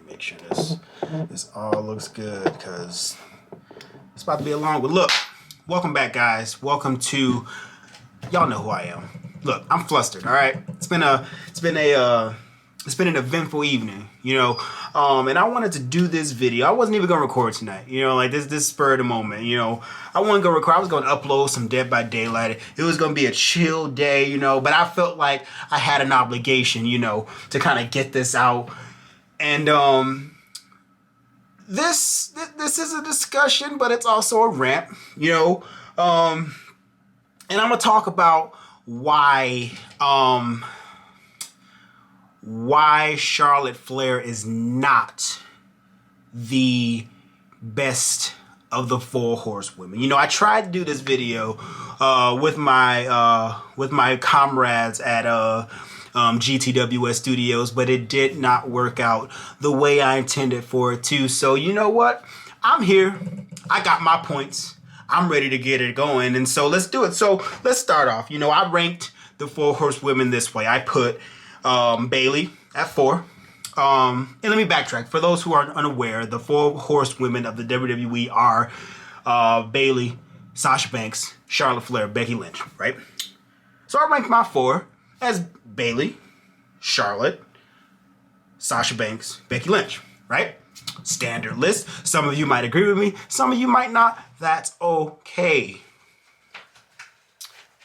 make sure this all looks good, because it's about to be a long one. Look, welcome back, guys. Welcome to, y'all know who I am. Look, I'm flustered. All right, it's been an eventful evening, you know, and I wanted to do this video. I wasn't even gonna record tonight, you know, like this spur of the moment, you know. I wasn't gonna record. I was gonna upload some Dead by Daylight. It was gonna be a chill day, you know, but I felt like I had an obligation, you know, to kind of get this out. And this is a discussion, but it's also a rant, you know. And I'm gonna talk about why Charlottle Flair is not the best of the Four Horsewomen. You know, I tried to do this video with my comrades at GTWS Studios, but it did not work out the way I intended for it to. So you know what? I'm here. I got my points. I'm ready to get it going, and so let's do it. So let's start off. You know, I ranked the Four Horsewomen this way. I put Bayley at 4. And let me backtrack. For those who are unaware, the Four Horsewomen of the WWE are Bayley, Sasha Banks, Charlottle Flair, Becky Lynch, right? So I ranked my 4 as Bayley, Charlotte, Sasha Banks, Becky Lynch, right? Standard list. Some of you might agree with me. Some of you might not. That's okay.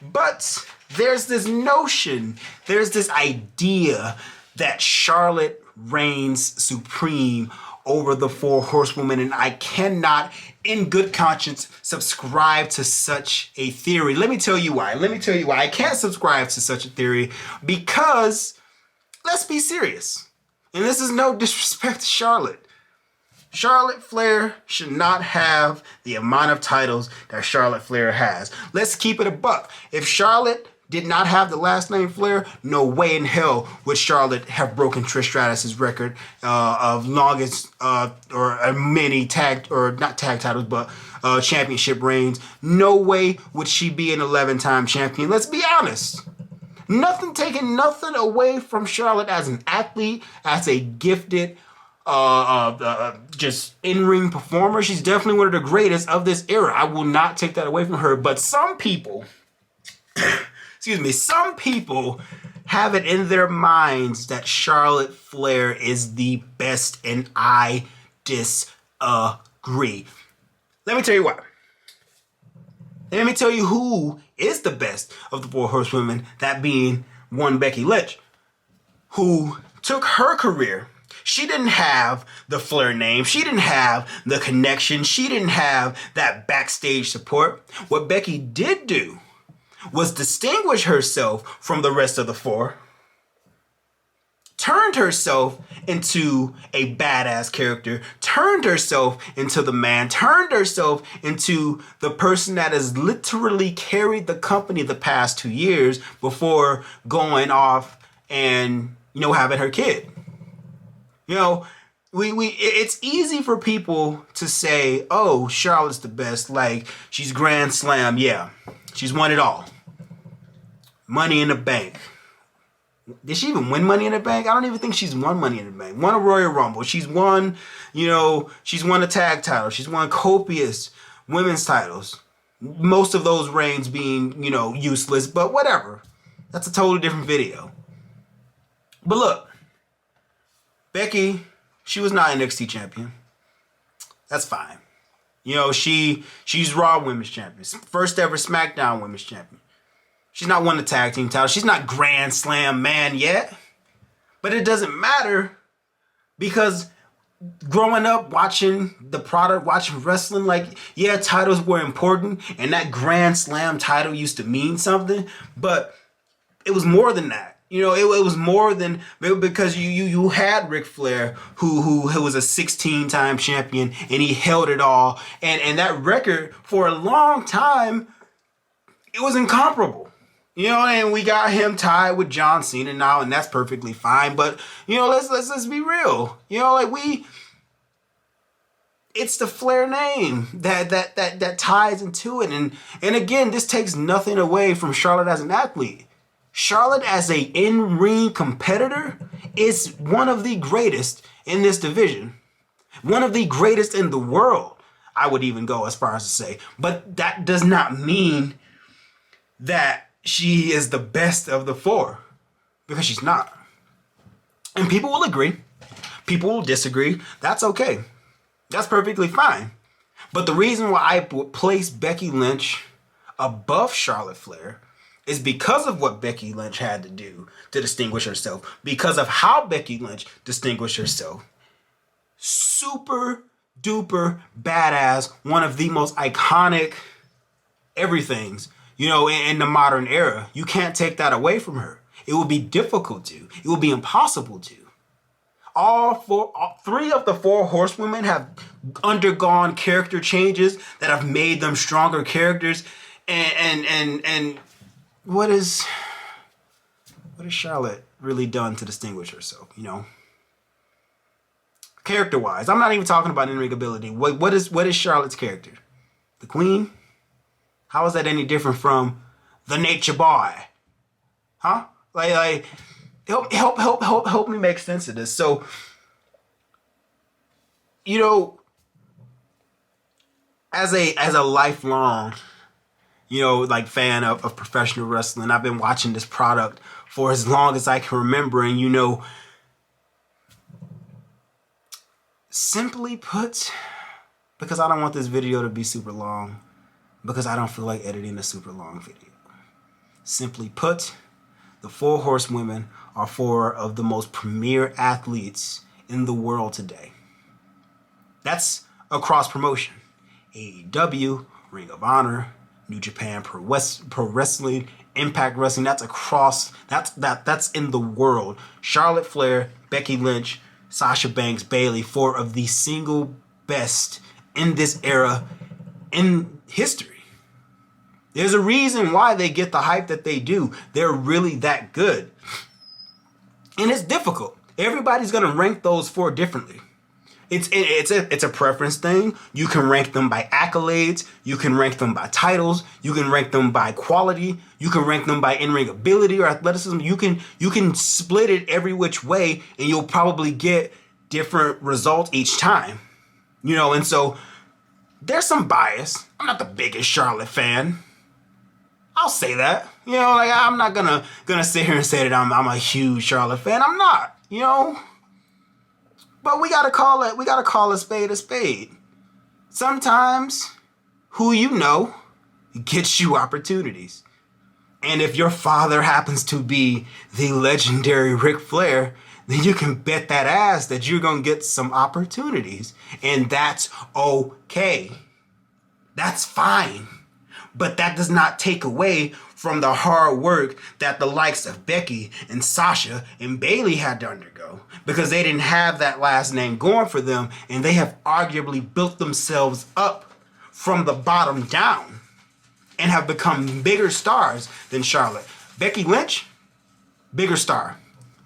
But there's this notion, there's this idea that Charlotte reigns supreme over the Four Horsewomen, and I cannot, in good conscience, subscribe to such a theory. Let me tell you why. I can't subscribe to such a theory because, let's be serious, and this is no disrespect to Charlotte. Charlottle Flair should not have the amount of titles that Charlottle Flair has. Let's keep it a buck. If Charlotte did not have the last name Flair, no way in hell would Charlotte have broken Trish Stratus's record of longest or many championship reigns. No way would she be an 11-time champion. Let's be honest. Taking nothing away from Charlotte as an athlete, as a gifted just in-ring performer. She's definitely one of the greatest of this era. I will not take that away from her. But some people, some people have it in their minds that Charlottle Flair is the best, and I disagree. Let me tell you why. Let me tell you who is the best of the Four Horsewomen, that being one Becky Lynch, who took her career. She didn't have the Flair name. She didn't have the connection. She didn't have that backstage support. What Becky did do was distinguish herself from the rest of the four, turned herself into a badass character, turned herself into the man, turned herself into the person that has literally carried the company the past 2 years before going off and, you know, having her kid. You know, it's easy for people to say, oh, Charlotte's the best. Like, she's Grand Slam. Yeah, she's won it all. Money in the Bank. Did she even win Money in the Bank? I don't even think she's won Money in the Bank. Won a Royal Rumble. She's won, you know, she's won a tag title. She's won copious women's titles. Most of those reigns being, you know, useless, but whatever. That's a totally different video. But look. Becky, she was not NXT champion. That's fine. You know, she's Raw Women's Champion. First ever SmackDown Women's Champion. She's not won the tag team title. She's not Grand Slam man yet. But it doesn't matter, because growing up watching the product, watching wrestling, like, yeah, titles were important, and that Grand Slam title used to mean something, but it was more than that. You know, it was more than, because you had Ric Flair, who was a 16-time champion, and he held it all. And that record, for a long time, it was incomparable. You know, and we got him tied with John Cena now, and that's perfectly fine. But, you know, let's be real. You know, like, it's the Flair name that ties into it. And again, this takes nothing away from Charlotte as an athlete. Charlotte as a in-ring competitor is one of the greatest in this division. One of the greatest in the world, I would even go as far as to say. But that does not mean that she is the best of the four, because she's not. And people will agree. People will disagree. That's okay. That's perfectly fine. But the reason why I would place Becky Lynch above Charlotte Flair is because of what Becky Lynch had to do to distinguish herself. Because of how Becky Lynch distinguished herself. Super duper badass. One of the most iconic everythings, you know, in the modern era. You can't take that away from her. It would be difficult to. It would be impossible to. All three of the four horsewomen have undergone character changes that have made them stronger characters. And what is Charlotte really done to distinguish herself, you know? Character-wise, I'm not even talking about in-ring ability. What is Charlotte's character? The Queen? How is that any different from the Nature Boy? Huh? Like help me make sense of this. So, you know, as a lifelong, you know, like fan of professional wrestling, I've been watching this product for as long as I can remember, and you know, simply put, because I don't want this video to be super long, because I don't feel like editing a super long video. Simply put, the Four Horsewomen are four of the most premier athletes in the world today. That's across promotion. AEW, Ring of Honor, New Japan Pro Wrestling, Impact Wrestling. That's across. That's in the world. Charlotte Flair, Becky Lynch, Sasha Banks, Bayley, four of the single best in this era in history. There's a reason why they get the hype that they do. They're really that good. And it's difficult. Everybody's going to rank those four differently. It's a preference thing. You can rank them by accolades. You can rank them by titles. You can rank them by quality. You can rank them by in-ring ability or athleticism. You can split it every which way, and you'll probably get different results each time. You know, and so there's some bias. I'm not the biggest Charlotte fan. I'll say that. You know, like I'm not gonna sit here and say that I'm a huge Charlotte fan. I'm not, you know. But we gotta call a spade a spade. Sometimes who you know gets you opportunities. And if your father happens to be the legendary Ric Flair, then you can bet that ass that you're gonna get some opportunities. And that's okay. That's fine. But that does not take away from the hard work that the likes of Becky and Sasha and Bayley had to undergo, because they didn't have that last name going for them, and they have arguably built themselves up from the bottom down and have become bigger stars than Charlotte. Becky Lynch, bigger star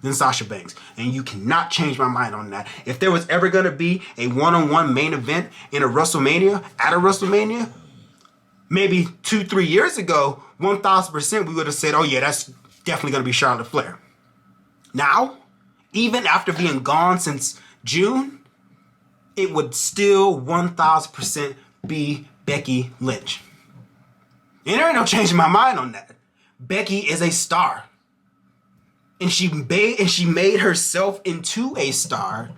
than Sasha Banks. And you cannot change my mind on that. If there was ever going to be a one-on-one main event in a WrestleMania, at a WrestleMania, maybe 2-3 years ago, 1,000% we would have said, oh yeah, that's definitely going to be Charlotte Flair. Now, even after being gone since June, it would still 1,000% be Becky Lynch. And there ain't no changing my mind on that. Becky is a star. And she made herself into a star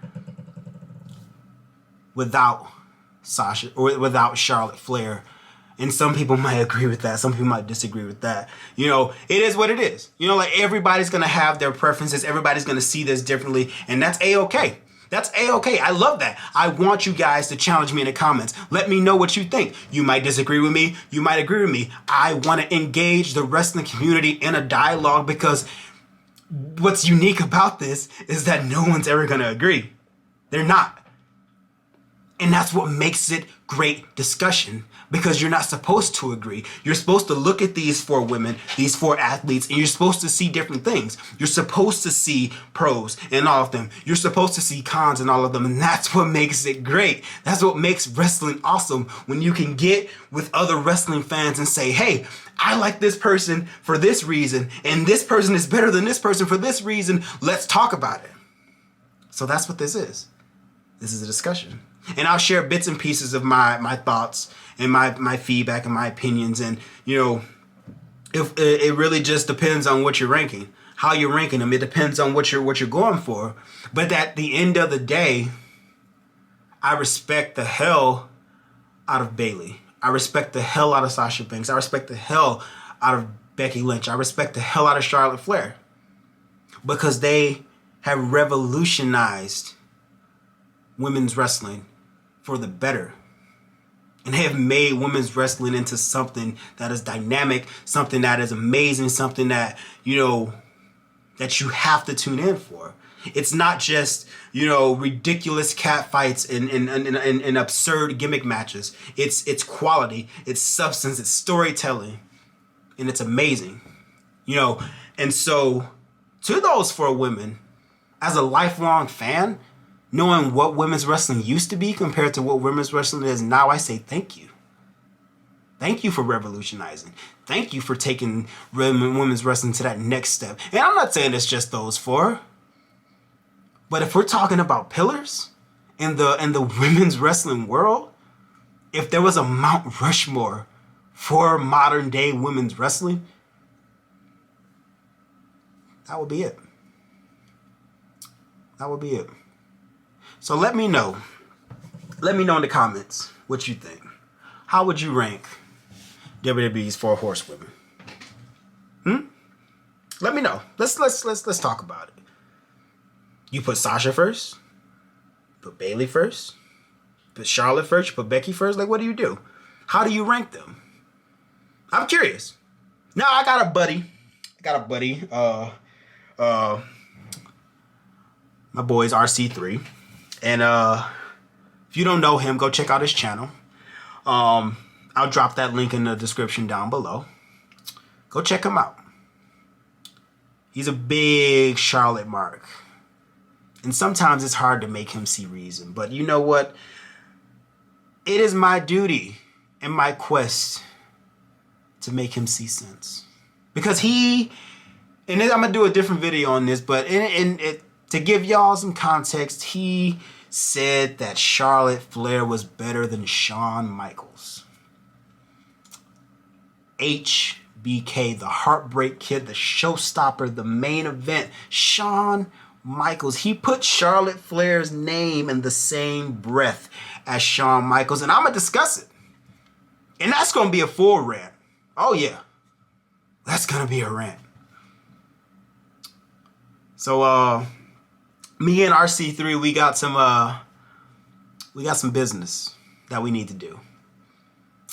without Sasha, or without Charlotte Flair. And some people might agree with that. Some people might disagree with that. You know, it is what it is. You know, like everybody's going to have their preferences. Everybody's going to see this differently. And that's A-okay. That's A-okay. I love that. I want you guys to challenge me in the comments. Let me know what you think. You might disagree with me. You might agree with me. I want to engage the wrestling community in a dialogue, because what's unique about this is that no one's ever going to agree. They're not. And that's what makes it great discussion, because you're not supposed to agree. You're supposed to look at these four women, these four athletes, and you're supposed to see different things. You're supposed to see pros in all of them. You're supposed to see cons in all of them. And that's what makes it great. That's what makes wrestling awesome, when you can get with other wrestling fans and say, hey, I like this person for this reason, and this person is better than this person for this reason. Let's talk about it. So that's what this is. This is a discussion. And I'll share bits and pieces of my thoughts and my feedback and my opinions. And, you know, if it really just depends on what you're ranking, how you're ranking them. It depends on what you're going for. But at the end of the day, I respect the hell out of Bayley. I respect the hell out of Sasha Banks. I respect the hell out of Becky Lynch. I respect the hell out of Charlotte Flair. Because they have revolutionized women's wrestling for the better. And they have made women's wrestling into something that is dynamic, something that is amazing, something that, you know, that you have to tune in for. It's not just, you know, ridiculous cat fights and absurd gimmick matches. It's quality, it's substance, it's storytelling, and it's amazing. You know, and so to those four women, as a lifelong fan, knowing what women's wrestling used to be compared to what women's wrestling is now, I say thank you. Thank you for revolutionizing. Thank you for taking women's wrestling to that next step. And I'm not saying it's just those four. But if we're talking about pillars in the women's wrestling world, if there was a Mount Rushmore for modern day women's wrestling, that would be it. That would be it. So let me know. Let me know in the comments what you think. How would you rank WWE's Four Horsewomen? Let me know. Let's talk about it. You put Sasha first, put Bayley first, put Charlotte first, you put Becky first. Like, what do you do? How do you rank them? I'm curious. Now I got a buddy. My boy's RC3. And if you don't know him, go check out his channel. I'll drop that link in the description down below. Go check him out. He's a big Charlotte mark. And sometimes it's hard to make him see reason. But you know what? It is my duty and my quest to make him see sense. Because and I'm going to do a different video on this, but to give y'all some context, he said that Charlotte Flair was better than Shawn Michaels. HBK, the Heartbreak Kid, the showstopper, the main event, Shawn Michaels. He put Charlotte Flair's name in the same breath as Shawn Michaels, and I'm going to discuss it. And that's going to be a full rant. Oh, yeah. That's going to be a rant. So, me and RC3, we got some business that we need to do.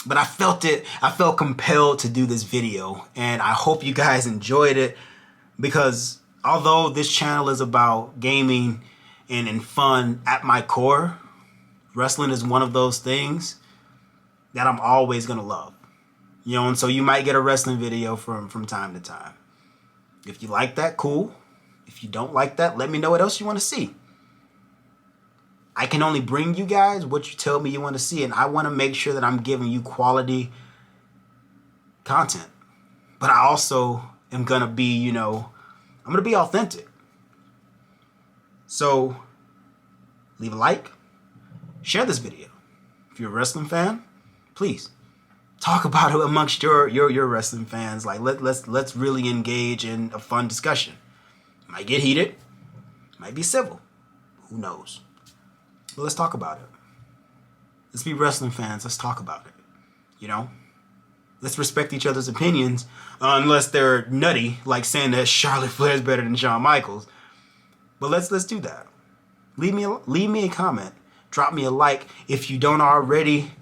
But I felt compelled to do this video, and I hope you guys enjoyed it, because although this channel is about gaming and fun at my core, wrestling is one of those things that I'm always going to love. You know, and so you might get a wrestling video from time to time. If you like that, cool. If you don't like that, let me know what else you want to see. I can only bring you guys what you tell me you want to see, and I want to make sure that I'm giving you quality content. But I also am going to be, you know, I'm going to be authentic. So, leave a like, share this video. If you're a wrestling fan, please talk about it amongst your wrestling fans. Like, let's really engage in a fun discussion. Might get heated, might be civil. Who knows? But let's talk about it. Let's be wrestling fans. Let's talk about it. You know? Let's respect each other's opinions, unless they're nutty, like saying that Charlotte Flair is better than Shawn Michaels. But let's do that. Leave me a comment. Drop me a like. If you don't already,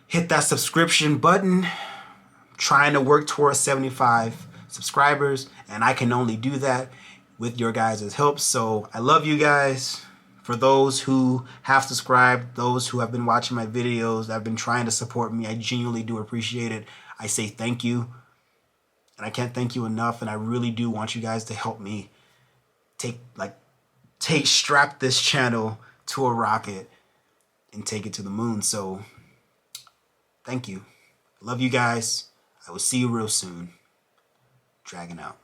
hit that subscription button. I'm trying to work towards 75 subscribers, and I can only do that with your guys' help. So I love you guys. For those who have subscribed, those who have been watching my videos, that have been trying to support me, I genuinely do appreciate it. I say thank you. And I can't thank you enough. And I really do want you guys to help me strap this channel to a rocket and take it to the moon. So thank you. Love you guys. I will see you real soon. Dragon out.